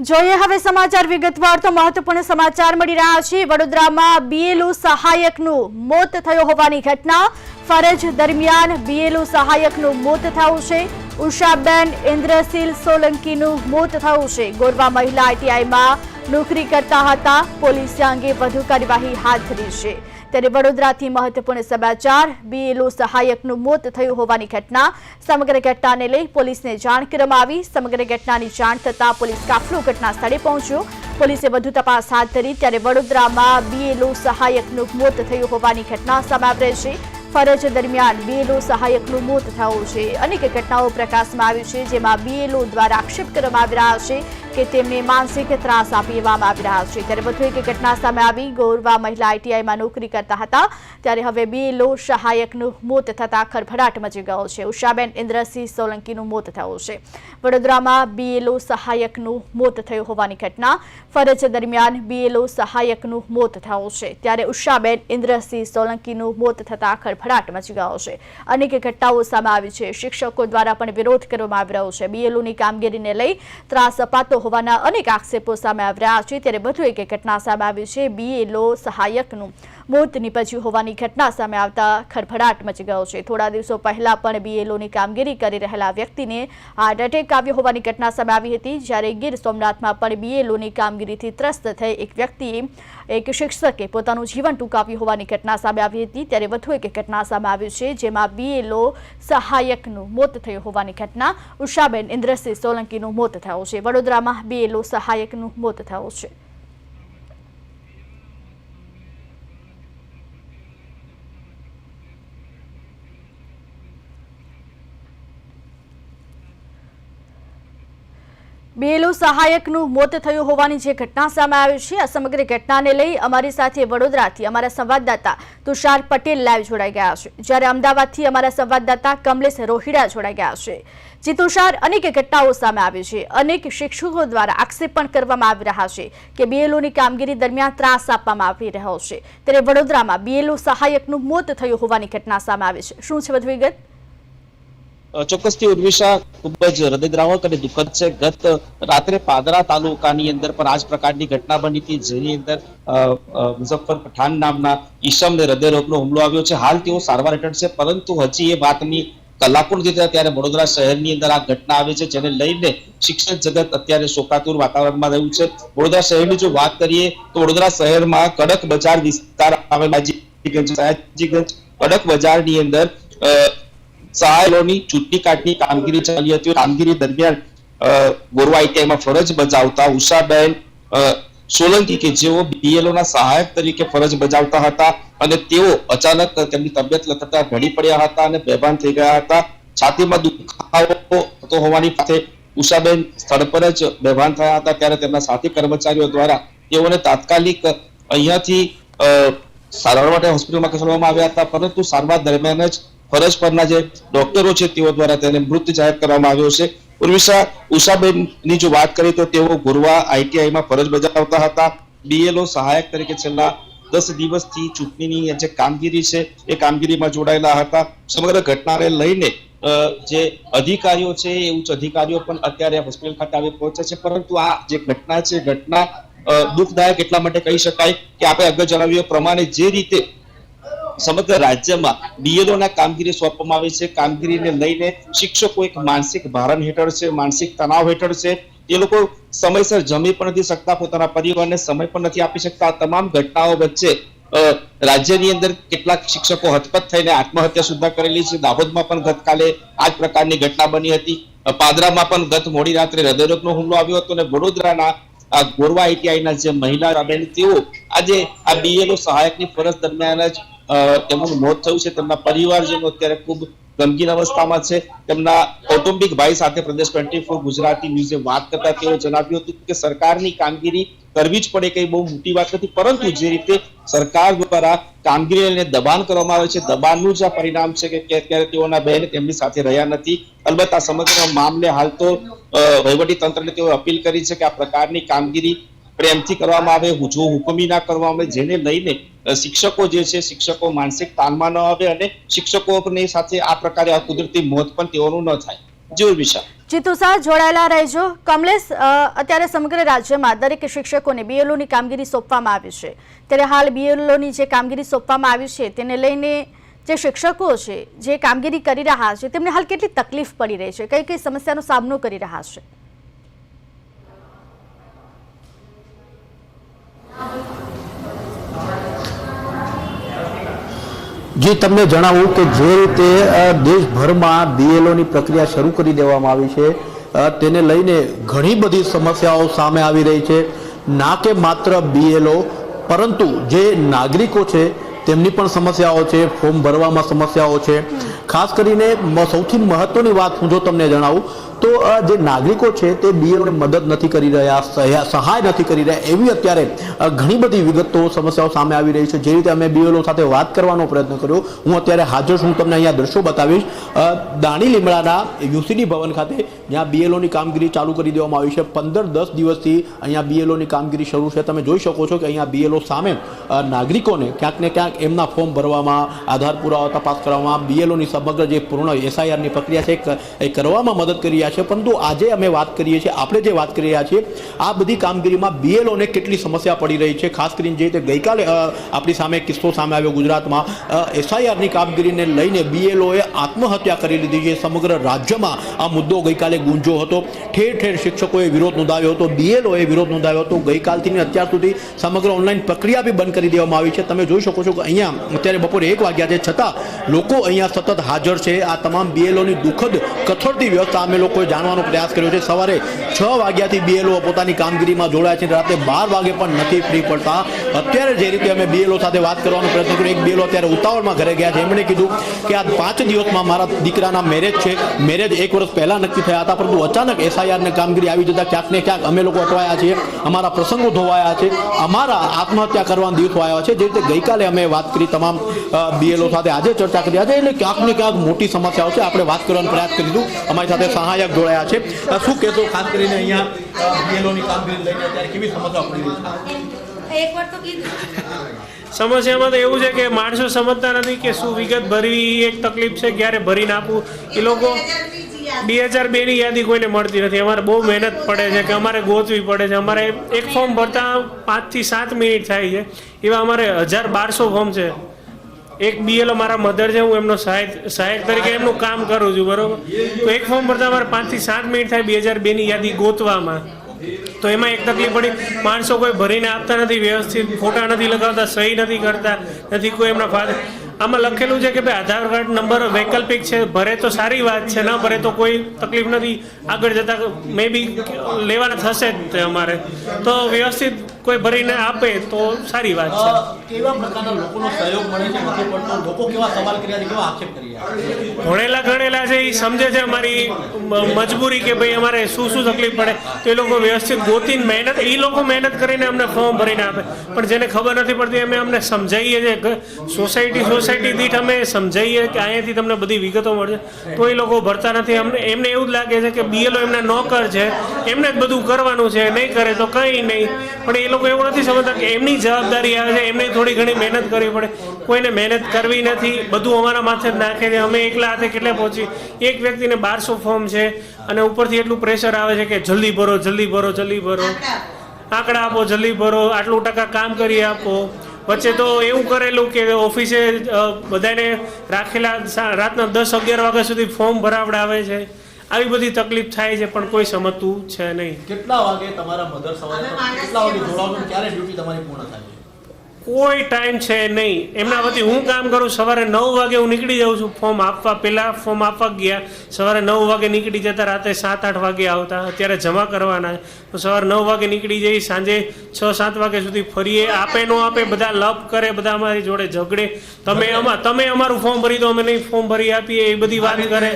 જોઈએ હવે સમાચાર વિગતવાર તો મહત્વપૂર્ણ સમાચાર મળી રહ્યા છે। વડોદરામાં બીએલઓ સહાયકનું મોત થયો હોવાની ઘટના। ફરજ દરમિયાન બીએલઓ સહાયકનું મોત થયું છે। ઉષાબેન ઇન્દ્રશીલ સોલંકીનું મોત થયું છે। ગોરવા મહિલા આઈટીઆઈમાં નોકરી કરતા હતા। પોલીસે અંગે વધુ કાર્યવાહી હાથ ધરી છે। ત્યારે વડોદરાથી મહત્વપૂર્ણ સમાચાર, બીએલઓ સહાયકનું મોત થયું હોવાની ઘટના। સમગ્ર ઘટનાને લઈ પોલીસને જાણ કરવામાં આવી। સમગ્ર ઘટનાની જાણ થતાં પોલીસ કાફલો ઘટના સ્થળે પહોંચ્યો। પોલીસે વધુ તપાસ હાથ ધરી। ત્યારે વડોદરામાં બીએલઓ સહાયકનું મોત થયું હોવાની ઘટના સામે આવી છે। ફરજ દરમિયાન બીએલઓ સહાયકનું મોત થયું છે। અનેક ઘટનાઓ પ્રકાશમાં આવી છે, જેમાં બીએલઓ દ્વારા આક્ષેપ કરવામાં આવી રહ્યા છે કે તેમને માનસિક ત્રાસ આપવામાં આવી રહ્યા છે। ત્યારે વધુ એક ઘટના સામે આવી। ગોરવા મહિલા આઈટીઆઈમાં નોકરી કરતા હતા, ત્યારે હવે બીએલઓ સહાયકનું મોત થતાં ખળભળાટ મચી ગયો છે। ઉષાબેન ઇન્દ્રસિંહ સોલંકીનું મોત થયું છે। વડોદરામાં બીએલઓ સહાયકનું મોત થયું હોવાની ઘટના। ફરજ દરમિયાન બીએલઓ સહાયકનું મોત થયું છે, ત્યારે ઉષાબેન ઇન્દ્રસિંહ સોલંકીનું મોત થતાં ખળભળાટ મચી ગયો છે। અનેક ઘટનાઓ સામે આવી છે। શિક્ષકો દ્વારા પણ વિરોધ કરવામાં આવી રહ્યો છે। બીએલઓની કામગીરીને લઈ ત્રાસ અપાતો હોવાના અનેક આક્ષેપો સામે આવી રહ્યા છે। ત્યારે વધુ એક ઘટના સામે આવી છે। બીએલઓ સહાયકનું મોત નીપજ્યું હોવાની ઘટના સામે આવતા ખળભળાટ મચી ગયો છે। થોડા દિવસો પહેલા પણ બીએલઓની કામગીરી કરી રહેલા વ્યક્તિને હાર્ટ એટેક આવ્યો હોવાની ઘટના સામે આવી હતી। જ્યારે ગીર સોમનાથમાં પણ બીએલઓની કામગીરીથી ત્રસ્ત થઈ એક વ્યક્તિએ એક શિક્ષકે પોતાનું જીવન ટૂંકાવ્યું હોવાની ઘટના સામે આવી હતી। ત્યારે વધુ એક ઘટના સામે આવી છે, જેમાં બીએલઓ સહાયકનું મોત થયું હોવાની ઘટના। ઉષાબેન ઇન્દ્રસિંહ સોલંકીનું મોત થયું છે। વડોદરામાં બીએલઓ સહાયકનું મોત થયું છે। બીએલઓ સહાયકનું મોત થયું હોવાની જે ઘટના સામે આવી છે, આ સમગ્ર ઘટનાને લઈ અમારી સાથે વડોદરાથી અમારા સંવાદદાતા તુષાર પટેલ લાઈવ જોડાઈ ગયા છે, જ્યારે અમદાવાદથી અમારા સંવાદદાતા કમલેશ રોહિડા જોડાઈ ગયા છે। જી તુષાર, અનેક ઘટનાઓ સામે આવી છે। અનેક શિક્ષકો દ્વારા આક્ષેપ પણ કરવામાં આવી રહ્યા છે કે બીએલઓની કામગીરી દરમિયાન ત્રાસ આપવામાં આવી રહ્યો છે। ત્યારે વડોદરામાં બીએલઓ સહાયકનું મોત થયું હોવાની ઘટના સામે આવી છે। શું છે વધુ વિગત? ચોક્કસથી ઉર્વિશા, ખૂબ જ હૃદયદ્રાવક અને દુઃખદ છે। ગત રાત્રે પાદરા તાલુકાની અંદર પણ આ જ પ્રકારની ઘટના બની હતી, જેની અંદર મુઝફ્ફર પઠાણ નામના ઈસમને હૃદયરોગનો હુમલો આવ્યો છે। હાલ તેઓ સારવાર હેઠળ છે, પરંતુ હજી એ વાતની કલાકો નથી થયા ત્યારે વડોદરા શહેરની અંદર આ ઘટના આવે છે, જેને લઈને શિક્ષણ જગત અત્યારે શોકાતુર વાતાવરણમાં રહ્યું છે। વડોદરા શહેરની જો વાત કરીએ તો વડોદરા શહેરમાં કડક બજાર વિસ્તાર આવેલા કડક બજારની અંદર સહાયકોની ચૂંટણી કાર્ડની કામગીરી ચાલી હતી। કામગીરી દરમિયાન ગોરવા આઈટીઆઈમાં ફરજ બજાવતા ઉષાબેન સોલંકી કે જેઓ બીએલઓના સહાયક તરીકે ફરજ બજાવતા હતા અને તેઓ અચાનક તેમની તબિયત લથડતા ઢળી પડ્યા હતા અને બેભાન થઈ ગયા હતા। છાતીમાં દુખાવો થતો હોવાની સાથે ઉષાબેન સ્થળ પર જ બેભાન થયા હતા। ત્યારે તેમના સાથી કર્મચારીઓ દ્વારા તેઓને તાત્કાલિક અહીંયાથી સારવાર માટે હોસ્પિટલમાં ખસેડવામાં આવ્યા હતા, પરંતુ સારવાર દરમિયાન જ ફરજ પરના જે ડોક્ટરો છે તેઓ દ્વારા તેને મૃત જાહેર કરવામાં આવ્યો છે। ઉર્વિશા, ઉષાબેનની જો વાત કરીએ તો તેઓ ગોરવા આઈટીઆઈમાં ફરજ બજાવતા હતા। બીએલઓ સહાયક તરીકે છેલ્લા 10 દિવસથી ચૂંટણીની જે કામગીરી છે એ કામગીરીમાં જોડાયેલા હતા। સમગ્ર ઘટનાને લઈને જે અધિકારીઓ છે એ ઉચ્ચ અધિકારીઓ પણ અત્યારે હોસ્પિટલ ખાતે આવી પહોંચ્યા છે, પરંતુ આ જે ઘટના છે ઘટના દુઃખદાયક એટલા માટે કહી શકાય કે આપણે આગળ જણાવ્યું પ્રમાણે જે રીતે સમગ્ર રાજ્યમાં બીએલઓના કામગીરી સોંપવામાં આવી છે, કામગીરીને લઈને શિક્ષકો એક માનસિક ભારણ હેઠળ છે, માનસિક તણાવ હેઠળ છે। એ લોકો સમયસર જમી પણ નથી શકતા, પોતાના પરિવારને સમય પણ નથી આપી શકતા। આ તમામ ઘટનાઓ વચ્ચે રાજ્યની અંદર કેટલાક શિક્ષકો હતપત થઈને આત્મહત્યા સુદ્ધા કરેલી છે। દાહોદમાં પણ ગતકાલે આ જ પ્રકારની ઘટના બની હતી। પાદરામાં પણ ગત મોડી રાત્રે હૃદયરોગનો હુમલો આવ્યો હતો અને વડોદરાના આ ગોરવા આઈટીઆઈના જે મહિલા બેન તેઓ આજે આ બીએલઓ સહાયકની ફરજ દરમિયાન જ તેમનું મોત થયું છે। તેમના પરિવારજનો અત્યારે ખૂબ ગમગીન અવસ્થામાં છે। તેમના કૌટુંબિક ભાઈ સાથે પ્રદેશ 24 ગુજરાતી ન્યૂઝે વાત કરતા તેઓ જણાવ્યું હતું કે સરકારની કામગીરી કરવી જ પડે કઈ બહુ મોટી વાત નથી, પરંતુ જે રીતે સરકાર દ્વારા કામગીરીને દબાણ કરવામાં આવે છે, દબાણનું જ આ પરિણામ છે કે અત્યારે તેઓના બહેન તેમની સાથે રહ્યા નથી। અલબત્ત આ સમગ્ર મામલે હાલ તો વહીવટી તંત્રને તેઓ અપીલ કરી છે કે આ પ્રકારની કામગીરી પ્રેમથી કરવામાં આવે, જો હુકમી ના કરવામાં આવે, જેને લઈને શિક્ષકો જે છે શિક્ષકો માનસિક તાણમાં ન આવે અને શિક્ષકોની સાથે આ પ્રકારે કુદરતી મોત પણ તેઓનું ન થાય। જી ઉર્મિશા। તુષાર જોડાયેલા રહેજો। કમલેશ, અત્યારે સમગ્ર રાજ્યમાં દરેક શિક્ષકોને બીએલઓની કામગીરી સોંપવામાં આવી છે, ત્યારે હાલ બીએલઓની જે કામગીરી સોંપવામાં આવી છે તેને લઈને જે શિક્ષકો છે જે કામગીરી કરી રહ્યા છે તેમને હાલ કેટલી તકલીફ પડી રહી છે, કઈ કઈ સમસ્યાનો સામનો કરી રહ્યા છે? જી, તમને જણાવું કે જે રીતે દેશભરમાં બીએલઓની પ્રક્રિયા શરૂ કરી દેવામાં આવી છે તેને લઈને ઘણી બધી સમસ્યાઓ સામે આવી રહી છે। ના કે માત્ર બીએલઓ પરંતુ જે નાગરિકો છે તેમની પણ સમસ્યાઓ છે, ફોર્મ ભરવામાં સમસ્યાઓ છે। ખાસ કરીને સૌથી મહત્વની વાત હું જો તમને જણાવું તો જે નાગરિકો છે તે બીએલઓને મદદ નથી કરી રહ્યા, સહાય નથી કરી રહ્યા, એવી અત્યારે ઘણી બધી વિગતો સમસ્યાઓ સામે આવી રહી છે। જે રીતે અમે બીએલઓ સાથે વાત કરવાનો પ્રયત્ન કર્યો, હું અત્યારે હાજર છું, તમને અહીંયા દ્રશ્યો બતાવીશ દાણી લીમડાના યુસીડી ભવન ખાતે, જ્યાં બીએલઓની કામગીરી ચાલુ કરી દેવામાં આવી છે। 15-10 દિવસથી અહીંયા બીએલઓની કામગીરી શરૂ છે। તમે જોઈ શકો છો કે અહીંયા બીએલઓ સામે નાગરિકોને ક્યાંક ને ક્યાંક એમના ફોર્મ ભરવામાં, આધાર પુરાવા તપાસ કરવામાં, બીએલઓની સમગ્ર જે પૂર્ણ એસઆઈઆરની પ્રક્રિયા છે એ કરવામાં મદદ કરી રહ્યા છે। પરંતુ આજે અમે વાત કરીએ છીએ, આપણે જે વાત કરી રહ્યા છીએ, આ બધી કામગીરીમાં બીએલઓને કેટલી સમસ્યા પડી રહી છે। ખાસ કરીને જે રીતે ગઈકાલે આપણી સામે કિસ્સો સામે આવ્યો ગુજરાતમાં, એસઆઈઆરની કામગીરીને લઈને બીએલઓએ આત્મહત્યા કરી લીધી છે। સમગ્ર રાજ્યમાં આ મુદ્દો ગઈકાલે ગુંજો હતો, ઠેર ઠેર શિક્ષકોએ વિરોધ નોંધાવ્યો હતો, બીએલઓએ વિરોધ નોંધાવ્યો હતો। ગઈકાલથી અત્યાર સુધી સમગ્ર ઓનલાઈન પ્રક્રિયા બી બંધ કરી દેવામાં આવી છે। તમે જોઈ શકો છો કે અહીંયા અત્યારે બપોરે 1 વાગ્યા છે, છતાં લોકો અહીંયા સતત હાજર છે। આ તમામ બીએલઓની દુઃખદ કથળતી વ્યવસ્થા અમે લોકોએ જાણવાનો પ્રયાસ કર્યો છે। સવારે 6 વાગ્યાથી બીએલઓ પોતાની કામગીરીમાં જોડાયા છે, રાતે 12 વાગે પણ નથી ફ્રી પડતા। અત્યારે જે રીતે અમે બીએલઓ સાથે વાત કરવાનો પ્રયત્ન કર્યો, એક બીએલઓ અત્યારે ઉતાવળમાં ઘરે ગયા છે। એમણે કીધું કે આ 5 દિવસમાં મારા દીકરાના મેરેજ છે, મેરેજ 1 વર્ષ પહેલા નક્કી થયા હતા, પરંતુ અચાનક એસઆઈઆરની કામગીરી આવી જતા ક્યાંક ને ક્યાંક અમે લોકો અટવાયા છીએ, અમારા પ્રસંગો ધોવાયા છે, અમારા આત્મહત્યા કરવાના દિવસો આવ્યા છે। જે રીતે ગઈકાલે અમે વાત કરી તમામ બીએલઓ સાથે, આજે ચર્ચા કરી આજે, એટલે ક્યાંક ને ક્યાંક મોટી સમસ્યાઓ છે। આપણે વાત કરવાનો પ્રયાસ કરીશું, અમારી સાથે સહાયક જોડાયા છે। શું કહેતો ખાસ કરીને અહીંયા બીએલઓની કામગીરી લઈને અત્યારે કેવી સમસ્યા પડી રહી છે? સમસ્યામાં તો એવું છે કે માણસો સમજતા નથી કે શું વિગત ભરવી એક તકલીફ છે, ક્યારે ભરીને આપવું। એ લોકો 2002ની યાદી કોઈને મળતી નથી, અમારે બહુ મહેનત પડે છે કે અમારે ગોતવી પડે છે। અમારે એક ફોર્મ ભરતા 5 થી 7 મિનિટ થાય છે, એવા અમારે 1200 ફોર્મ છે। એક બીએલઓ મારા મધર છે, હું એમનો સહાયક તરીકે એમનું કામ કરું છું, બરોબર? તો એક ફોર્મ ભરતા અમારે 5 થી 7 મિનિટ થાય 2002ની યાદી ગોતવામાં। તો એમાં એક તકલીફ પડી, માણસો કોઈ ભરીને આપતા નથી, વ્યવસ્થિત ફોટા નથી લગાવતા, સહી નથી કરતા, નથી કોઈ એમના ફાધર। આમાં લખેલું છે કે ભાઈ આધાર કાર્ડ નંબર વૈકલ્પિક છે, ભરે તો સારી વાત છે, ન ભરે તો કોઈ તકલીફ નથી, આગળ જતા મે બી લેવાના થશે જ તે અમારે। તો વ્યવસ્થિત કોઈ ભરીને આપે તો સારી વાત છે। કેવા પ્રકારના લોકોનો સહયોગ મળે છે, નથી પડતો? લોકો કેવા સવાલ કર્યા છે, કેવા આક્ષેપ કર્યા? ભણેલા ગણેલા છે, એ સમજે છે અમારી મજબૂરી કે ભાઈ અમારે શું શું તકલીફ પડે, તો એ લોકો વ્યવસ્થિત ગોતીને મહેનત, એ લોકો મહેનત કરીને અમને ફોર્મ ભરીને આપે। પણ જેને ખબર નથી પડતી અમે અમને સમજાવીએ છીએ, સોસાયટી દીઠ અમે સમજાવીએ કે અહીંયાથી તમને બધી વિગતો મળશે, તો એ લોકો ભરતા નથી। એમને એવું જ લાગે છે કે બીએલઓ એમના નોકર છે, એમને જ બધું કરવાનું છે, નહીં કરે તો કંઈ નહીં। પણ એ લોકો એવું નથી સમજતા કે એમની જવાબદારી આવે છે, એમને થોડી ઘણી મહેનત કરવી પડે। કોઈને મહેનત કરવી નથી, બધું અમારા માથે જ નાખે છે। અમે એકલા હાથે કેટલે પહોંચી, એક વ્યક્તિને 1200 ફોર્મ છે, અને ઉપરથી એટલું પ્રેશર આવે છે કે જલ્દી ભરો, જલ્દી ભરો, જલ્દી ભરો, આંકડા આપો, જલ્દી ભરો, આટલું ટકા કામ કરી આપો। વચ્ચે તો એવું કરેલું કે ઓફિસે બધાને રાખેલા રાતના 10-11 વાગ્યા સુધી ફોર્મ ભરાવડાવે છે। આવી બધી તકલીફ થાય છે, પણ કોઈ સમજતું છે નહીં। કેટલા વાગે તમારા મધર સવારે કેટલા વાગે જોડાવો, ક્યારે ડ્યુટી તમારી પૂર્ણ થાય છે? કોઈ ટાઈમ છે નહીં એમના વતી। હું કામ કરું, સવારે 9 વાગે હું નીકળી જાઉં છું ફોર્મ આપવા। પહેલાં ફોર્મ આપવા ગયા, સવારે 9 વાગે નીકળી જતા, રાતે 7-8 વાગે આવતા। અત્યારે જમા કરવાના, તો સવારે 9 વાગે નીકળી જઈ, સાંજે 6-7 વાગ્યા સુધી ફરીએ, આપે ન આપે, બધા લપ કરે, બધા અમારી જોડે ઝઘડે, તમે અમારું ફોર્મ ભરી દો, અમે નહીં ફોર્મ ભરી આપીએ, એ બધી વાત કરે।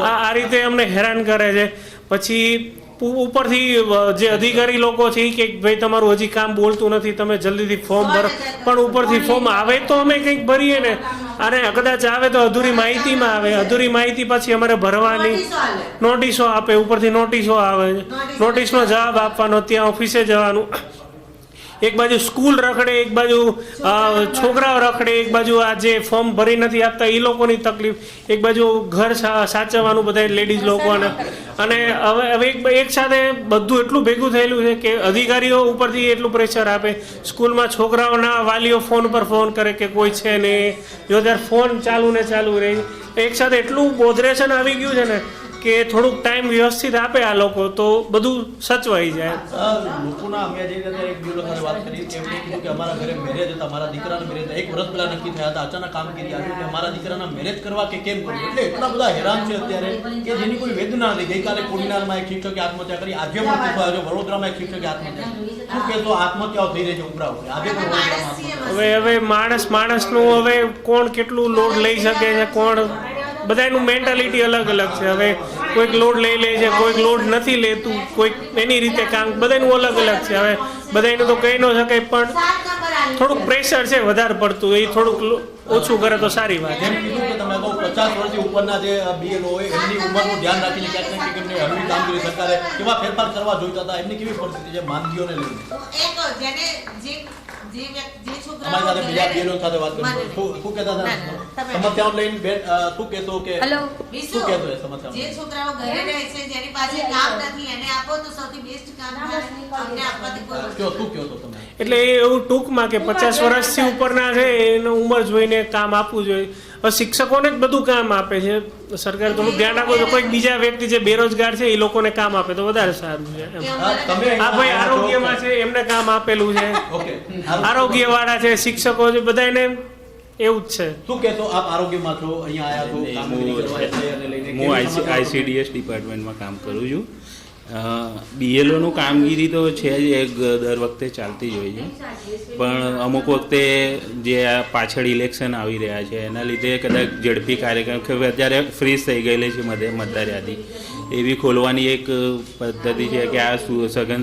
આ રીતે અમને હેરાન કરે છે। પછી ઉપરથી જે અધિકારી લોકો છે કે ભાઈ તમારું હજી કામ બોલતું નથી, તમે જલ્દીથી ફોર્મ ભરો, પણ ઉપરથી ફોર્મ આવે તો અમે કંઈક ભરીએ ને, અને કદાચ આવે તો અધૂરી માહિતીમાં આવે, અધૂરી માહિતી પછી અમારે ભરવાની, નોટિસો આપે, ઉપરથી નોટિસો આવે, નોટિસનો જવાબ આપવાનો, ત્યાં ઓફિસે જવાનું। એક બાજુ સ્કૂલ રખડે, એક બાજુ છોકરાઓ રખડે, એક બાજુ આ જે ફોર્મ ભરી નથી આપતા એ લોકોની તકલીફ, એક બાજુ ઘર સાચવવાનું બધા લેડીઝ લોકોને, અને હવે એક સાથે બધું એટલું ભેગું થયેલું છે કે અધિકારીઓ ઉપરથી એટલું પ્રેશર આપે, સ્કૂલમાં છોકરાઓના વાલીઓ ફોન પર ફોન કરે કે કોઈ છે નહીં, જો ત્યારે ફોન ચાલુ ને ચાલુ રહે, એક સાથે એટલું બોધરેશન આવી ગયું છે ને કે થોડુંક ટાઈમ વ્યવસ્થિત આપે આ લોકો તો બધું સચવાઈ જાય. લોકોના અમે જે રીતે એક દિવસ સાથે વાત કરી એમણે કીધું કે અમારા ઘરે મેરેજ હતા, મારા દીકરાના મેરેજ હતા, 1 વર્ષ પહેલા નક્કી થયા હતા, અચાનક કામગીરી આવી કે અમારા દીકરાના મેરેજ કરવા કે કેમ કરવું, એટલે એટલા બધા હેરાન છે અત્યારે કે જેની કોઈ વેદના નથી. ગઈકાલે કોડીનારમાં એક શિક્ષકે આત્મહત્યા કરી, આજે પણ થયો છે વડોદરામાં એક શિક્ષકે આત્મહત્યા કરી. શું કહેશો, આત્મહત્યાઓ થઈ રહી છે ઉપરા ઉપર, આજે પણ વડોદરામાં હવે માણસનું હવે કોણ કેટલું લોડ લઈ શકે છે, કોણ બધાનું મેન્ટાલિટી અલગ અલગ છે. હવે કોઈક લોડ લઈ લે છે, કોઈક લોડ નથી લેતું, કોઈક એની રીતે કામ, બધાનું અલગ અલગ છે. હવે બધાનું તો કહી ન શકાય, પણ થોડુંક પ્રેશર છે વધારે પડતું, એ થોડુંક ઓછું કરે તો સારી વાત. એમ કીધું કે તમે 50 વર્ષથી ઉપરના જે બીએલઓ હોય એમની ઉંમરનું ધ્યાન રાખીને ક્યાંક ને ક્યાંક એમને હળવી કામગીરી સરકારે કેવા ફેરફાર કરવા જોઈતા હતા, એમની કેવી પરિસ્થિતિ છે માંદગીઓને લઈને? અમારી સાથે બીજા બીએલઓ સાથે વાત કરી, શું કહેતા હતા સમસ્યાઓ લઈને બેન, શું કહેતો કે શું કહેતો એ સમસ્યા? જે છોકરાઓ ઘરે રહે છે, જેની પાસે કામ નથી, એને આપો તો સૌથી બેસ્ટ કામ થાય. અમને આપવાથી કોઈ શું કહો છો તમે? એટલે એ એવું ટૂંકમાં કે 50 વર્ષથી ઉપરના છે એનો ઉંમર જોઈને કામ આપવું જોઈએ. હવે શિક્ષકોને જ બધું કામ આપે છે સરકાર, થોડું ધ્યાન રાખો તો કોઈક બીજા વ્યક્તિ જે બેરોજગાર છે એ લોકોને કામ આપે તો વધારે સારું છે. આ ભાઈ આરોગ્યમાં છે એમને કામ આપેલું છે, આરોગ્ય વાળા છે, શિક્ષકો છે, બધાને એવું જ છે. શું કહેતો આપ આરોગ્યમાં છો, અહીંયા આયા છો કામગીરી કરવા એટલે એને લઈને? હું આઈસીડીએસ ડિપાર્ટમેન્ટમાં કામ કરું છું. બીએલઓનું કામગીરી તો છે જ, એક દર વખતે ચાલતી જ હોય છે, પણ અમુક વખતે જે આ પાછળ ઇલેક્શન આવી રહ્યા છે એના લીધે કદાચ ઝડપી કાર્યક્રમ કે અત્યારે ફ્રીઝ થઈ ગયેલી છે મતદાર યાદી, એવી ખોલવાની એક પદ્ધતિ છે કે આ સઘન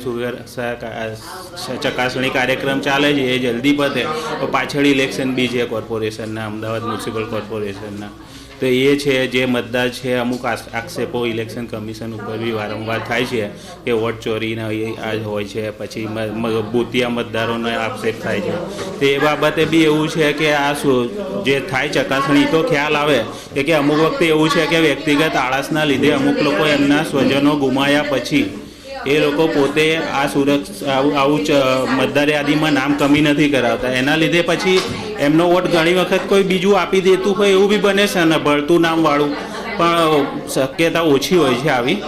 ચકાસણી કાર્યક્રમ ચાલે છે એ જલ્દી પતે, પાછળ ઇલેક્શન બી છે કોર્પોરેશનના, અમદાવાદ મ્યુનિસિપલ કોર્પોરેશનના, તો એ છે જે મતદાર છે અમુક આક્ષેપો ઇલેક્શન કમિશન ઉપર બી વારંવાર થાય છે કે વોટ ચોરીના આ હોય છે, પછી બુતિયા મતદારોનો આક્ષેપ થાય છે. તો એ બાબતે બી એવું છે કે આ જે થાય ચકાસણી તો ખ્યાલ આવે કે અમુક વખતે એવું છે કે વ્યક્તિગત આળસના લીધે અમુક લોકો એમના સ્વજનો ગુમાયા પછી એ લોકો પોતે આ આવું મતદાર યાદીમાં નામ કમી નથી કરાવતા, એના લીધે પછી એમનો વોટ ઘણી વખત કોઈ બીજું આપી દેતું હોય એવું બી બને છે ને, ભળતું નામવાળું, પણ શક્યતા ઓછી હોય છે આવી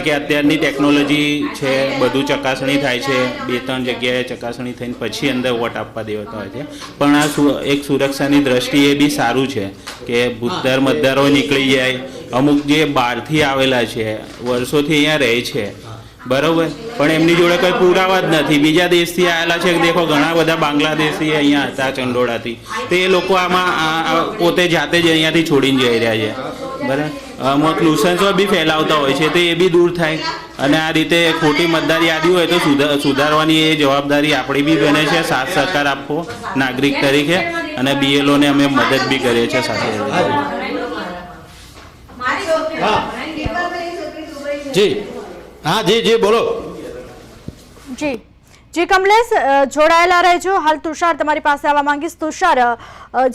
કે અત્યારની ટેકનોલોજી છે, બધું ચકાસણી થાય છે, 2-3 જગ્યાએ ચકાસણી થઈને પછી અંદર વોટ આપવા દેવાતા હોય છે. પણ આ એક સુરક્ષાની દ્રષ્ટિએ બી સારું છે કે ભૂતદાર મતદારો નીકળી જાય, અમુક જે બહારથી આવેલા છે, વર્ષોથી અહીંયા રહે છે બરોબર, પણ એમની જોડે કોઈ પુરાવા જ નથી, બીજા દેશથી આવેલા છે, દેખો ઘણા બધા બાંગ્લાદેશી અહીંયા હતા ચંડોળાથી, તો એ લોકો આમાં પોતે જાતે જ અહીંયાથી છોડીને જઈ રહ્યા છે બરાબર. અમુક નુસન્સો બી ફેલાવતા હોય છે તો એ બી દૂર થાય, અને આ રીતે ખોટી મતદાર યાદી હોય તો સુધારવાની એ જવાબદારી આપણી બી બને છે, સાથ સહકાર આપવો નાગરિક તરીકે, અને બીએલઓને અમે મદદ બી કરીએ છીએ સાથે. જી હા જી બોલો. જી કમલેશ, જોડાયેલા રહેજો. હાલ તુષાર તમારી પાસે આવવા માંગીશ. તુષાર,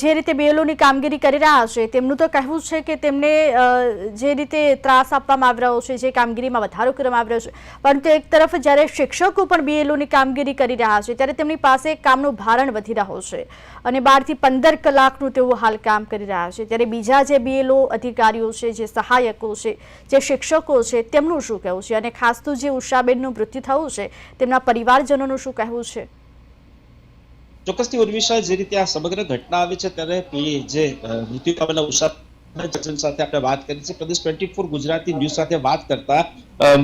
જે રીતે બીએલઓની કામગીરી કરી રહ્યા છે તેમનું તો કહેવું છે કે તેમને જે રીતે ત્રાસ આપવામાં આવી રહ્યો છે, જે કામગીરીમાં વધારો કરવામાં આવી રહ્યો છે, પરંતુ એક તરફ જ્યારે શિક્ષકો પણ બીએલઓની કામગીરી કરી રહ્યા છે ત્યારે તેમની પાસે કામનું ભારણ વધી રહ્યું છે અને 12 થી 15 કલાકનું તેઓ હાલ કામ કરી રહ્યા છે, ત્યારે બીજા જે બીએલઓ અધિકારીઓ છે, જે સહાયકો છે, જે શિક્ષકો છે, તેમનું શું કહેવું છે, અને ખાસ તો જે ઉષાબેનનું મૃત્યુ થયું છે તેમના પરિવારજનોનું શું કહેવું છે? ચોક્કસથી ઉર્વિશા, જે રીતે આ સમગ્ર ઘટના આવી છે ત્યારે જે મૃત્યુ પામેલા ઉષા સાથે આપણે વાત કરી છે. પ્રદેશ 24 ગુજરાતી ન્યૂઝ સાથે વાત કરતા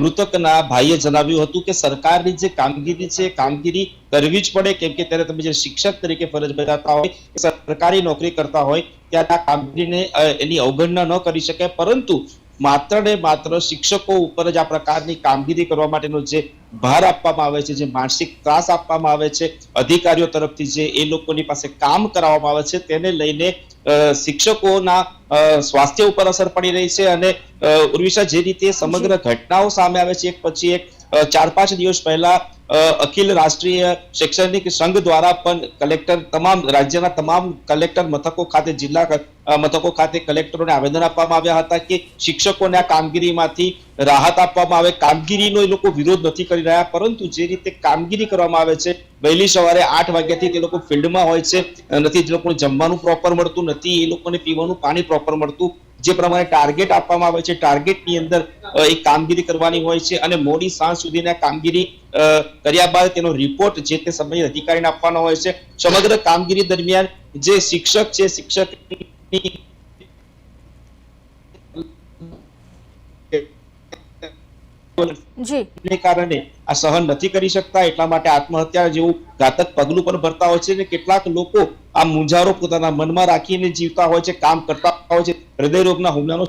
મૃતકના ભાઈએ જણાવ્યું હતું કે સરકારની જે કામગીરી છે કામગીરી કરવી જ પડે, કેમ કે ત્યારે તમે જે શિક્ષક તરીકે ફરજ બજાવતા હોય, સરકારી નોકરી કરતા હોય ત્યારે આ કામગીરીને એની અવગણના ન કરી શકાય, પરંતુ માત્ર ને માત્ર શિક્ષકો ઉપર જ આ પ્રકારની કામગીરી કરવા માટેનો જે ભાર આપવામાં આવે છે, જે માનસિક ત્રાસ આપવામાં આવે છે અધિકારીઓ તરફથી, જે એ લોકોની પાસે કામ કરાવવામાં આવે છે, તેને લઈને શિક્ષકોના સ્વાસ્થ્ય ઉપર અસર પડી રહી છે. અને ઉર્વિશા, જે રીતે સમગ્ર ઘટનાઓ સામે આવે છે એક પછી એક, 4-5 દિવસ પહેલા અખિલ રાષ્ટ્રીય શૈક્ષણિક સંઘ દ્વારા પણ રાજ્યના તમામ કલેક્ટર મથકો ખાતે જિલ્લા મથકો ખાતે કલેક્ટરોને આવેદન આપવામાં આવ્યા હતા કે શિક્ષકોને આ કામગીરીમાંથી રાહત આપવામાં આવે. કામગીરીનો એ લોકો વિરોધ નથી કરી રહ્યા, પરંતુ જે રીતે કામગીરી કરવામાં આવે છે, વહેલી સવારે 8 વાગ્યાથી તે લોકો ફિલ્ડમાં હોય છે, નથી જે લોકોને જમવાનું પ્રોપર મળતું નથી, એ લોકોને પીવાનું પાણી પ્રોપર મળતું, જે પ્રમાણે ટાર્ગેટ આપવામાં આવે છે ટાર્ગેટની અંદર એક કામગીરી કરવાની હોય છે અને મોડી સાંજ સુધીના કામગીરી કર્યા બાદ તેનો રિપોર્ટ જે તે સમયે અધિકારીને આપવાનો હોય છે. સમગ્ર કામગીરી દરમિયાન જે શિક્ષક છે, શિક્ષકની કારણે આ સહન નથી કરી શકતા, એટલા માટે આત્મહત્યા જેવું ઘાતક પગલું પણ ભરતા હોય છે અને કેટલાક લોકો આ મુંજારો પોતાના મનમાં રાખીને જીવતા હોય છે, કામ કરતા હોય છે. હૃદયરોગના હુમલાનો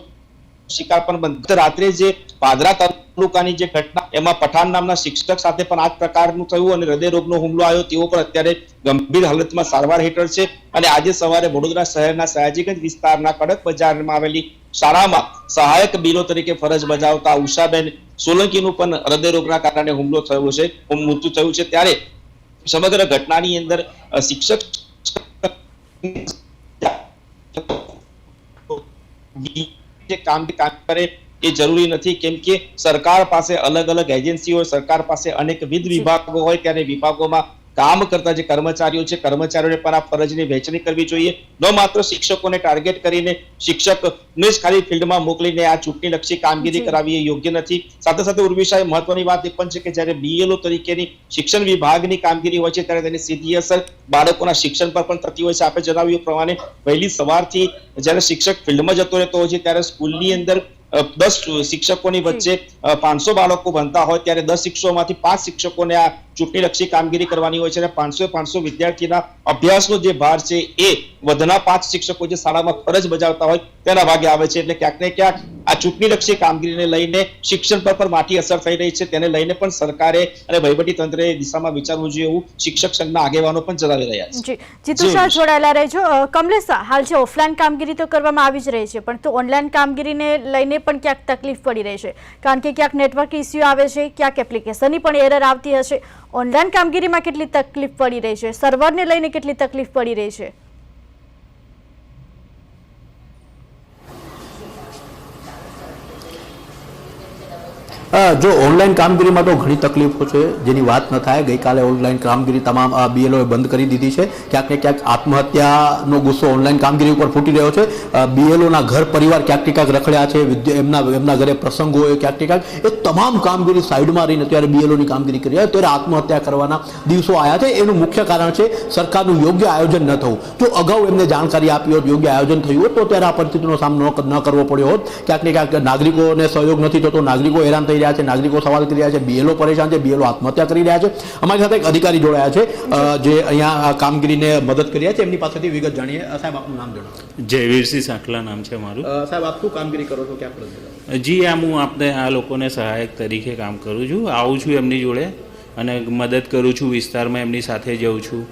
શિકાર પણ બનતા. રાત્રે જે પાદરા તાલુકાની જે ઘટના, એમાં પઠાણ નામના શિક્ષક સાથે પણ આ જ પ્રકારનું થયું અને હૃદયરોગનો હુમલો આવ્યો. તેઓ પણ અત્યારે ગંભીર હાલતમાં સારવાર હેઠળ છે. અને આજે સવારે વડોદરા શહેરના સયાજીગંજ વિસ્તારના કડક બજારમાં આવેલી શાળામાં સહાયક બીલો તરીકે ફરજ બજાવતા ઉષાબેન સોલંકીનું પણ હૃદયરોગના કારણે હુમલો થયો છે, મૃત્યુ થયું છે. ત્યારે સમગ્ર ઘટનાની અંદર શિક્ષક કામ કરે એ જરૂરી નથી, કેમ કે સરકાર પાસે અલગ અલગ એજન્સી હોય, સરકાર પાસે અનેકવિધ વિભાગો હોય, ત્યારે વિભાગોમાં કામ કરતા જે કર્મચારીઓ છે, કર્મચારીઓને પણ આ ફરજની વહેંચણી કરવી જોઈએ. ન માત્ર શિક્ષકોને ટાર્ગેટ કરીને શિક્ષકને જ ખાલી ફિલ્ડમાં મોકલીને આ ચૂંટણીલક્ષી કામગીરી કરાવી એ યોગ્ય નથી. સાથે સાથે ઉર્વિશાએ મહત્વની વાત એ પણ છે કે જ્યારે BLO તરીકેની શિક્ષણ વિભાગની કામગીરી હોય છે, ત્યારે તેની સીધી અસર બાળકોના શિક્ષણ પર પણ થતી હોય છે. આપણે જણાવ્યું પ્રમાણે વહેલી સવારથી જ્યારે શિક્ષક ફિલ્ડમાં જતો રહેતો હોય છે, ત્યારે સ્કૂલની અંદર 10 શિક્ષકોની વચ્ચે 500 બાળકો ભણતા હોય, ત્યારે 10 શિક્ષકોમાંથી 5 શિક્ષકોને આ ચૂંટણીલક્ષી કામગીરી કરવાની હોય છે અને 500 વિદ્યાર્થીના અભ્યાસનો જે ભાર છે એ વધના 5 શિક્ષકો જે શાળામાં ફરજ બજાવતા હોય તેના ભાગે આવે છે. એટલે ક્યાંક ને ક્યાંક આ ચૂંટણીલક્ષી કામગીરીને લઈને શિક્ષણ પર પણ માઠી અસર થઈ રહી છે. તેને લઈને પણ સરકારે અને વહીવટી તંત્રે દિશામાં વિચારવું જોઈએ એવું શિક્ષક સંઘના આગેવાનો પણ જણાવી રહ્યા છે. જીતુ શાહ જોડાયેલા રહેજો. કમલેશ, હાલ જે ઓફલાઈન કામગીરી તો કરવામાં આવી જ રહી છે, પણ તો ઓનલાઈન કામગીરીને લઈને પણ ક્યાંક તકલીફ પડી રહી છે, કારણ કે ક્યાંક નેટવર્ક ઇસ્યુ આવે છે, ક્યાંક એપ્લિકેશનની પણ એરર આવતી હશે. ઓનલાઈન કામગીરીમાં કેટલી તકલીફ પડી રહી છે, સર્વરને લઈને કેટલી તકલીફ પડી રહી છે? જો ઓનલાઈન કામગીરીમાં તો ઘણી તકલીફો છે, જેની વાત ન થાય. ગઈકાલે ઓનલાઈન કામગીરી તમામ BLOએ બંધ કરી દીધી છે. ક્યાંક ને ક્યાંક આત્મહત્યાનો ગુસ્સો ઓનલાઈન કામગીરી ઉપર ફૂટી રહ્યો છે. BLOના ઘર પરિવાર ક્યાંક ને ક્યાંક રખડ્યા છે, એમના ઘરે પ્રસંગો હોય, ક્યાંક ને ક્યાંક એ તમામ કામગીરી સાઈડમાં રહીને અત્યારે BLOની કામગીરી કરી રહ્યા, ત્યારે આત્મહત્યા કરવાના દિવસો આવ્યા છે. એનું મુખ્ય કારણ છે સરકારનું યોગ્ય આયોજન ન થવું. જો અગાઉ એમને જાણકારી આપી હોત, યોગ્ય આયોજન થયું હોત, તો ત્યારે આ પરિસ્થિતિનો સામનો ન કરવો પડ્યો હોત. ક્યાંક ને ક્યાંક નાગરિકોને સહયોગ નથી થતો, નાગરિકો હેરાન થઈ રહ્યા છે, નાગરિકો સવાલ કરી રહ્યા છે, BLO પરેશાન છે, BLO આત્મહત્યા કરી રહ્યા છે. અમારી સાથે એક અધિકારી જોડાયા છે જે અહીંયા કામગીરીને મદદ કરી રહ્યા છે, એમની પાસેથી વિગત જાણીએ. સાહેબ, આપનું નામ જણાવો. જયવીરસિંહ સાંકલા નામ છે મારું. સાહેબ, આપ શું કામગીરી કરો છો, ક્યાં કરો? જી, હું આપણે આ લોકોને સહાયક તરીકે કામ કરું છું. આવું છું એમની જોડે અને મદદ કરું છું, વિસ્તારમાં એમની સાથે જઉં છું.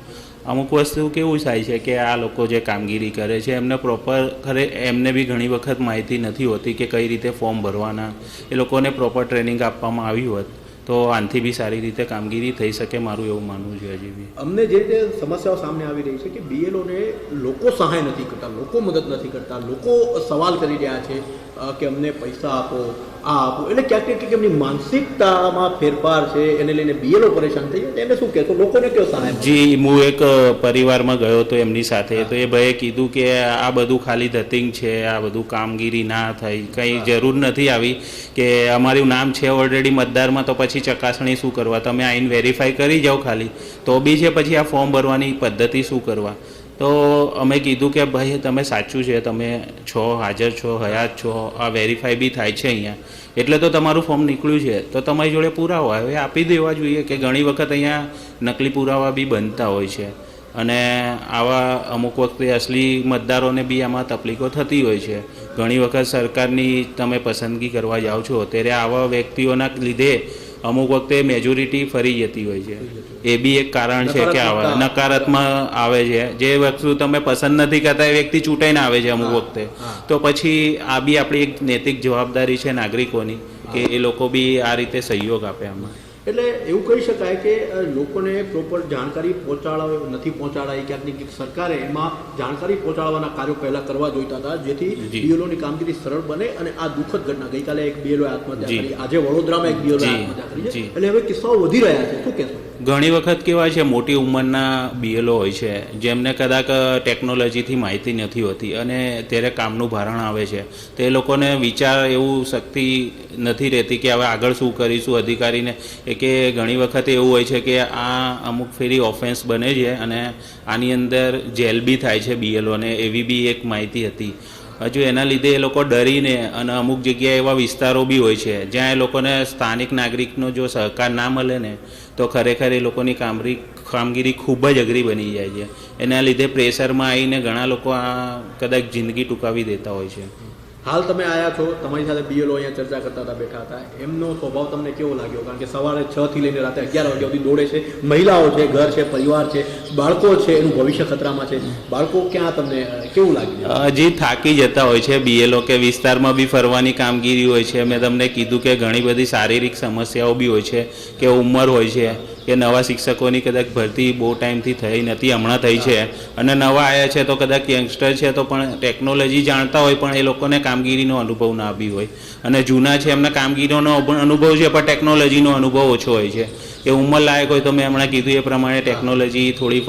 અમુક વસ્તુ કેવું થાય છે કે આ લોકો જે કામગીરી કરે છે એમને પ્રોપર એમને બી ઘણી વખત માહિતી નથી હોતી કે કઈ રીતે ફોર્મ ભરવાના. એ લોકોને પ્રોપર ટ્રેનિંગ આપવામાં આવી હોત તો આનાથી બી સારી રીતે કામગીરી થઈ શકે, મારું એવું માનવું છે. હજી બી અમને જે રીતે સમસ્યાઓ સામે આવી રહી છે કે BLOને લોકો સહાય નથી કરતા, લોકો મદદ નથી કરતા, લોકો સવાલ કરી રહ્યા છે કે અમને પૈસા આપો, આ આપો. એટલે ક્યાંક ને ક્યાંક એમની માનસિકતામાં ફેરફાર છે, એને લઈને BLO પરેશાન થઈ જાય. એને શું કહેશો, લોકોને કયો સહાય? જી, હું એક પરિવારમાં ગયો હતો એમની સાથે, તો એ ભાઈએ કીધું કે આ બધું ખાલી ધતિંગ છે, આ બધું કામગીરી ના થઈ, કંઈ જરૂર નથી આવી, કે અમારું નામ છે ઓલરેડી મતદારમાં, તો પછી ચકાસણી શું કરવા, તમે આઈને વેરીફાઈ કરી જાઓ ખાલી, તો બી છે પછી આ ફોર્મ ભરવાની પદ્ધતિ શું કરવા. તો અમે કીધું કે ભાઈ તમે સાચું છે, તમે છો, હાજર છો, હયાત છો, આ વેરીફાઈ બી થાય છે અહીંયા, એટલે તો તમારું ફોર્મ નીકળ્યું છે, તો તમારી જોડે પુરાવા હવે આપી દેવા જોઈએ. કે ઘણી વખત અહીંયા નકલી પુરાવા બી બનતા હોય છે અને આવા અમુક વખતે અસલી મતદારોને બી આમાં તકલીફો થતી હોય છે. ઘણી વખત સરકારની તમે પસંદગી કરવા જાઓ છો ત્યારે આવા વ્યક્તિઓના લીધે અમુક વખતે મેજોરિટી ફરી જતી હોય છે. એ બી એક કારણ છે કે આવા નકારાત્મક આવે છે. જે વસ્તુ તમે પસંદ નથી કરતા એ વ્યક્તિ ચૂંટાઈને આવે છે અમુક વખતે. તો પછી આ બી આપણી એક નૈતિક જવાબદારી છે નાગરિકોની કે એ લોકો બી આ રીતે સહયોગ આપે આમાં. એટલે એવું કહી શકાય કે લોકોને પ્રોપર જાણકારી નથી પહોંચાડાઈ, ક્યાંક ને ક્યાંક સરકારે એમાં જાણકારી પહોંચાડવાના કાર્યો પહેલા કરવા જોઈતા હતા, જેથી બીએલઓની કામગીરી સરળ બને. અને આ દુઃખદ ઘટના, ગઈકાલે એક બીએલઓ આત્મહત્યા કરી, આજે વડોદરામાં એક બીએલઓ આત્મહત્યા કરી છે, એટલે હવે કિસ્સાઓ વધી રહ્યા છે, શું કહેશો? ઘણી વખત કેવાય છે મોટી ઉંમરના બીએલઓ હોય છે જેમને કદાચ ટેકનોલોજીથી માહિતી નથી હોતી અને ત્યારે કામનું ભારણ આવે છે, તો એ લોકોને વિચાર એવું શક્તિ નથી રહેતી કે હવે આગળ શું કરીશું. અધિકારીને કે ઘણી વખત એવું હોય છે કે આ અમુક ફેરી ઓફેન્સ બને છે અને આની અંદર જેલ બી થાય છે બીએલઓને, એવી બી એક માહિતી હતી. હજુ એના લીધે એ લોકો ડરીને, અને અમુક જગ્યાએ એવા વિસ્તારો બી હોય છે જ્યાં એ લોકોને સ્થાનિક નાગરિકનો જો સહકાર ના મળે ને તો ખરેખર એ લોકોની કામગીરી ખૂબ જ અઘરી બની જાય છે. એના લીધે પ્રેશરમાં આવીને ઘણા લોકો આ કદાચ જિંદગી ટૂંકાવી દેતા હોય છે. હાલ તમે આવ્યા છો, તમારી સાથે બીએલઓ અહીંયા ચર્ચા કરતા હતા, બેઠા હતા, એમનો સ્વભાવ તમને કેવો લાગ્યો? કારણ કે સવારે 6 થી લઈને રાતે 11 વાગ્યા સુધી દોડે છે, મહિલાઓ છે, ઘર છે, પરિવાર છે, બાળકો છે, એનું ભવિષ્ય ખતરામાં છે. બાળકો ક્યાં, તમને કેવું લાગ્યું? હજી થાકી જતા હોય છે બીએલઓ, કે વિસ્તારમાં બી ફરવાની કામગીરી હોય છે. મેં તમને કીધું કે ઘણી બધી શારીરિક સમસ્યાઓ બી હોય છે, કે ઉંમર હોય છે, કે નવા શિક્ષકોની કદાચ ભરતી બહુ ટાઈમથી થઈ નથી, હમણાં થઈ છે, અને નવા આવ્યા છે તો કદાચ યંગસ્ટર છે તો પણ ટેકનોલોજી જાણતા હોય પણ એ લોકોને કામગીરીનો અનુભવ ના બી હોય. અને જૂના છે એમને કામગીરીનો અનુભવ છે પણ ટેકનોલોજીનો અનુભવ ઓછો હોય છે. એ ઉંમર લાયક હોય તો મેં હમણાં કીધું એ પ્રમાણે ટેકનોલોજી થોડી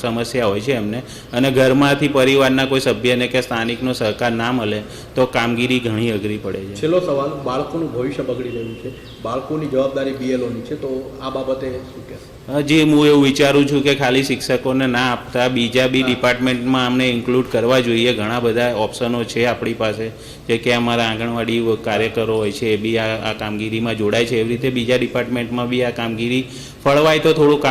સમસ્યા હોય છે એમને, અને ઘરમાંથી પરિવારના કોઈ સભ્યને કે સ્થાનિકનો સહકાર ના મળે તો કામગીરી ઘણી અઘરી પડે છે. છેલ્લો સવાલ, બાળકોનું ભવિષ્ય બગડી રહ્યું છે, બાળકોની જવાબદારી બીએલઓની છે, તો આ બાબતે શું કહેશો? હજી હું એવું વિચારું છું કે ખાલી શિક્ષકોને ના આપતા બીજા બી ડિપાર્ટમેન્ટમાં અમને ઇન્ક્લુડ કરવા જોઈએ. ઘણા બધા ઓપ્શનો છે આપણી પાસે, જે કે અમારા આંગણવાડી કાર્યકરો હોય છે એ બી આ કામગીરીમાં જોડાય છે. એવી રીતે બીજા ડિપાર્ટમેન્ટમાં બી આ કામગીરી ફળવાય તો થોડુંક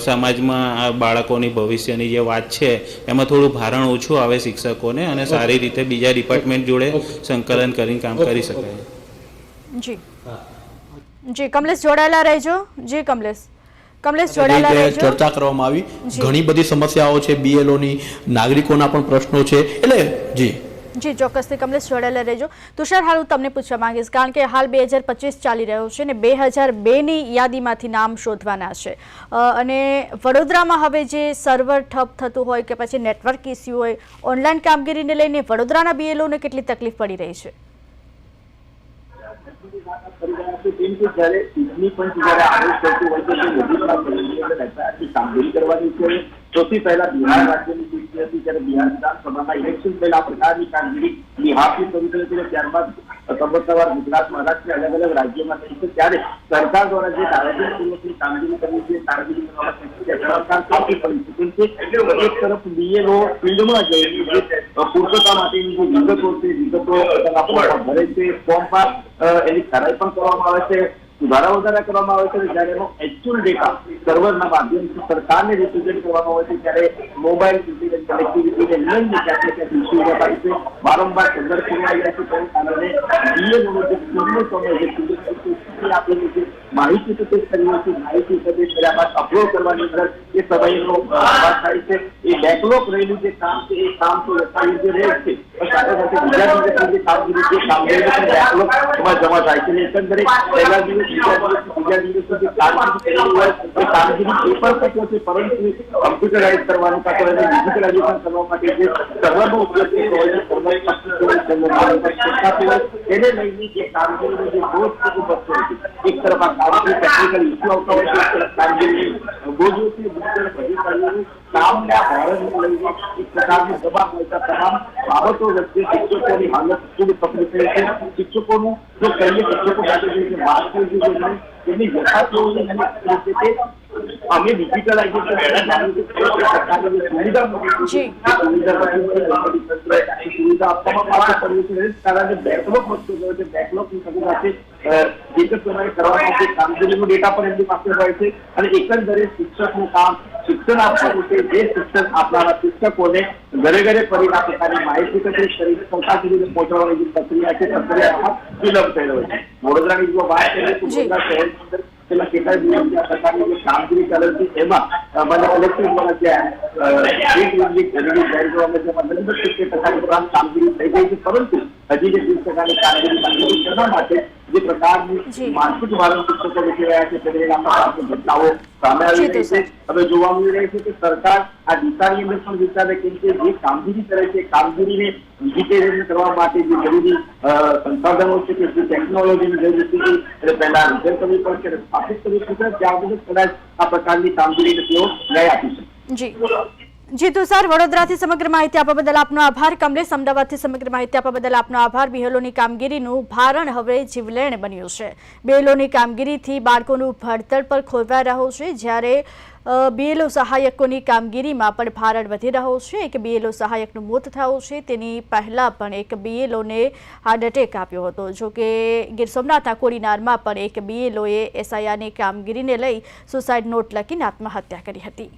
સમાજમાં આ બાળકોની ભવિષ્યની જે વાત છે એમાં થોડું ભારણ ઓછું આવે શિક્ષકોને, અને સારી રીતે બીજા ડિપાર્ટમેન્ટ જોડે સંકલન કરીને કામ કરી શકાય. જી કમલેશ જોડાયેલા રહેજો. જી કમલેશ જોડાયેલા રહેજો. ચર્ચા કરવામાં આવી, ઘણી બધી સમસ્યાઓ છે બીએલઓની, નાગરિકોના પણ પ્રશ્નો છે, એટલે જી ચોક્કસથી કમલેશ જોડાયેલા રહેજો. તુષાર, હાલ હું તમને પૂછવા માંગીશ, કારણ કે હાલ 2025 ચાલી રહ્યો છે ને 2002ની યાદીમાંથી નામ શોધવાના છે, અને વડોદરામાં હવે જે સર્વર ઠપ થતું હોય કે પછી નેટવર્ક ઇસ્યુ હોય, ઓનલાઈન કામગીરીને લઈને વડોદરાના બીએલઓને કેટલી તકલીફ પડી રહી છે? જ્યારે ચૂંટણી પણ જયારે આદેશ કરતું હોય છે તે મોદી કામગીરી કરવાની છે. સૌથી પહેલા બિહાર રાજ્યની ચૂંટણી હતી, ત્યારે બિહાર વિધાનસભાના ઇલેક્શન પહેલા આ પ્રકારની કામગીરી બિહારથી શરૂ થઈ હતી, ત્યારબાદ તબક્કાવાર ગુજરાત, મહારાષ્ટ્ર, અલગ અલગ રાજ્યોમાં થઈ છે. ત્યારે સરકાર દ્વારા જે આયોજનપૂર્વકની કામગીરી કરવી છે, કામગીરી કરવામાં એક તરફ બીએલઓ ફિલ્ડમાં જઈને જે પૂર્તતા માટેની જે વિગતો છે, વિગતો ભરે છે, ફોર્મ પર એની ખરાઈ પણ કરવામાં આવે છે, સુધારા વધારા કરવામાં આવે છે. જ્યારે એનો એકચ્યુઅલ ડેટા સર્વરના માધ્યમથી સરકારને રિપ્રેઝેન્ટ કરવામાં આવે છે, ત્યારે મોબાઈલ ઇન્ટરનેટ કનેક્ટિવિટીને લઈને ક્યાંક ને ક્યાંક ઇસ્યુ ઉભા થાય છે, વારંવાર સંદર્ભ ખોવાઈ જાય છે. તેના કારણે બીએલઓનો જે પૂર્ણ સમય જે આપેલી જે માહિતી પ્રદેશ કરી હતી, માહિતી પ્રદેશ કર્યા બાદ અપલોડ કરવાની અંદર એ સમયનો વાત થાય છે. એ બેકલોગ રહેલું જે કામ છે એ કામ તો જે રહે છે, સાથે સાથે બીજા દિવસની જે કામગીરી છે, કામગીરી પણ બેકલોગ એમાં જમા થાય છે. એકંદરે પહેલા દિવસ, બીજા દિવસ જે કામગીરી કરેલી હોય એ કામગીરી પેપર થતો છે, પરંતુ કમ્પ્યુટરાઇઝ કરવાનું કાં તો એને ડિજિટલાઇઝેશન કરવા માટે જે સર્વરનો ઉપયોગ થતો હોય છે, એને લઈને જે કામગીરીનો જે બોજ વધતો હોય છે. એક તરફ આ કામગીરી ટેકનિકલ ઇસ્યુ આવતા હોય છે, એક તરફ કામગીરી બોજ હોય છે, બીજી તરફ અધિકારીઓનું કામના ભારતને લઈને એક પ્રકારનું દબાણ હોય છે. તમામ બાબતો વચ્ચે શિક્ષકોની હાલત ખૂબ તકલીફ થઈ છે. શિક્ષકોનું જો કહીએ, શિક્ષકો પાસે જે માર્ગદર્શન એની યથાર્થોની અમે ડિજિટલાઇઝેશન સુવિધા આપવામાં પડ્યું છે, કારણે બેકલોગ વધતો ગયો છે. બેકલોગની સાથે સાથે સમય કરવા માટે કામગીરીનો ડેટા પણ એમની પાસે હોય છે, અને એકંદરે શિક્ષકનું કામ શિક્ષણ આપવાનું છે. જે શિક્ષણ આપનારા શિક્ષકોને ઘરે ઘરે ફરીને આ પ્રકારની માહિતી એકત્રિત કરી સરકાર સુધી પહોંચાડવાની જે પ્રક્રિયા છે, પ્રક્રિયામાં વિલંબ થઈ રહ્યો છે. વડોદરાની જો વાત કરીએ તો વડોદરા શહેરની અંદર છેલ્લા કેટલાય દિવસથી આ પ્રકારની જે કામગીરી ચાલે છે, એમાં મને કલેક્ટર દ્વારા જરૂરી જાહેર કરવામાં જેમાં 90% કામગીરી થઈ ગઈ છે, પરંતુ હજી જે 20% કામગીરી કરવા માટે જે પ્રકારની જી. માનસિક ભારણ શિક્ષકો વેઠી રહ્યા છે તેને લઈને આપણા ઘટનાઓ સામે આવી જી, તો રહી છે। હવે જોવા મળી રહ્યું છે કે સરકાર આ દિશાની અંદર પણ વિચારે કેમ કે જે કામગીરી કરે છે કામગીરીને ડિજિટલાઇઝેશન કરવા માટે જે જરૂરી સંસાધનો છે કે જે ટેકનોલોજીની જરૂર છે એટલે પહેલા રિઝલ્ટ કરવી પડશે અને સ્થાપિત કરવી પડશે ત્યાર પછી કદાચ આ પ્રકારની કામગીરીને તેઓ ન્યાય આપી શકે। જી તુષાર, વડોદરાથી સમગ્ર માહિતી આપવા બદલ આપનો આભાર। કમલેશ, અમદાવાદથી સમગ્ર માહિતી આપવા બદલ આપનો આભાર। બીએલઓની કામગીરીનું ભારણ હવે જીવલેણ બન્યું છે। બીએલઓની કામગીરીથી બાળકોનું ભણતર પર ખોરવાઈ રહ્યું છે, જ્યારે બીએલઓ સહાયકોની કામગીરીમાં પણ ભારણ વધી રહ્યું છે। એક બીએલઓ સહાયકનું મોત થયું છે, તેની પહેલા પણ એક બીએલઓને હાર્ટ એટેક આવ્યો હતો। જો કે ગીર સોમનાથના કોડીનારમાં પણ એક બીએલઓએ એસઆઈઆરની કામગીરીને લઈ સુસાઇડ નોટ લખીને આત્મહત્યા કરી હતી।